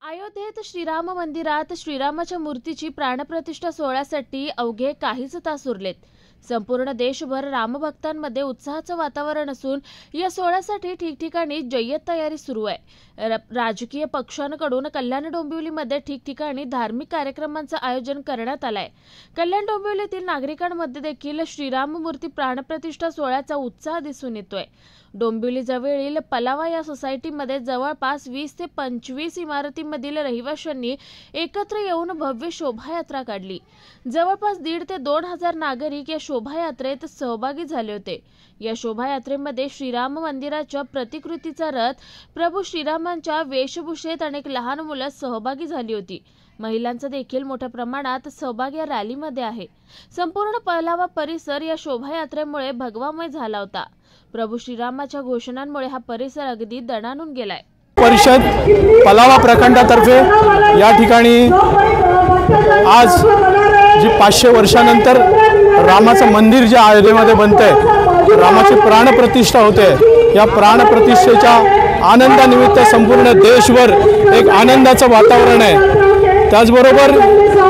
अयोध्येत श्रीराम मंदिरात श्रीरामाच्या मूर्तीची प्राणप्रतिष्ठा सोहळ्यासाठी अवघे काहीच तास उरलेत। संपूर्ण देशभर रामभक्तांमध्ये उत्साहाचं वातावरण असून या सोहळ्यासाठी ठिकठिकाणी जय्यत तयारी सुरू आहे। राजकीय पक्षांकडून कल्याण डोंबिवलीमध्ये ठिकठिकाणी धार्मिक कार्यक्रमांचं आयोजन करण्यात आलंय। कल्याण डोंबिवलीतील नागरिकांमध्ये देखील श्रीराम मूर्ती प्राणप्रतिष्ठा सोहळ्याचा उत्साह दिसून येतोय। डोंबिवली जवळील पलावा या सोसायटीमध्ये जवळपास 20 ते 25 इमारतींमधील रहिवाशांनी एकत्र येऊन भव्य शोभायात्रा काढली। जवळपास 1.5 ते 2 हजार नागरिक या शोभायात्रेत सहभागी झाले होते। या शोभायात्रेमध्ये श्रीराम मंदिराच्या प्रतिकृतीचा रथ, प्रभू श्रीरामांच्या वेशभूषेत अनेक लहान मुलं सहभागी झाली होती। महिलांचा देखील मोठ्या प्रमाणात सहभाग या रॅलीमध्ये आहे। संपूर्ण पलावा परिसर या शोभायात्रेमुळे भगवामय झाला होता। प्रभू श्रीरामाच्या घोषणांमुळे हा परिसर अगदी दणाणून गेलाय। परिषद पलावा प्रखंडातर्फे या ठिकाणी आज जी 500 वर्षानंतर रामाचं मंदिर जे अयोध्येमध्ये बनतंय, रामाची प्राणप्रतिष्ठा होते। या प्राणप्रतिष्ठेच्या आनंदानिमित्त संपूर्ण देशभर एक आनंदाचं वातावरण आहे। त्याचबरोबर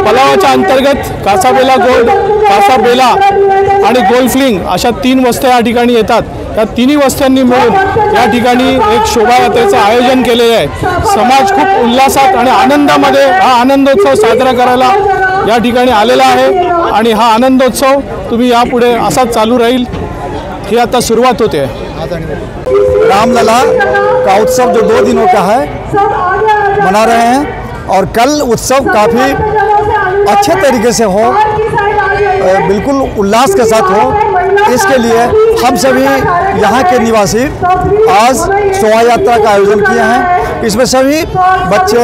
पलावाच्या अंतर्गत कासाबेला गोल्ड, कासाबेला आणि गोल्फलिंग अशा 3 वस्त्या या ठिकाणी येतात। या तिन्ही वस्त्यांनी मिळून या ठिकाणी एक शोभायात्रेचं आयोजन केलेलं आहे। समाज खूप उल्हासात आणि आनंदामध्ये हा आनंदोत्सव साजरा करायला या ठिकाणी आलेला आहे आणि हा आनंदोत्सव तुम्ही यापुढे असाच चालू राहील ही आता सुरुवात होते। रामलला का उत्सव जो 2 दिनों का है मना रहे हैं और कल उत्सव काफ़ी अच्छे तरीके से हो, बिल्कुल उल्लास के साथ हो। इसके लिए हम सभी यहाँ के निवासी आज शोभा यात्रा का आयोजन किए हैं। इसमें सभी बच्चे,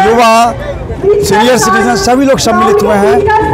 युवा, सीनियर सिटीजन सभी लोग सम्मिलित हुए हैं।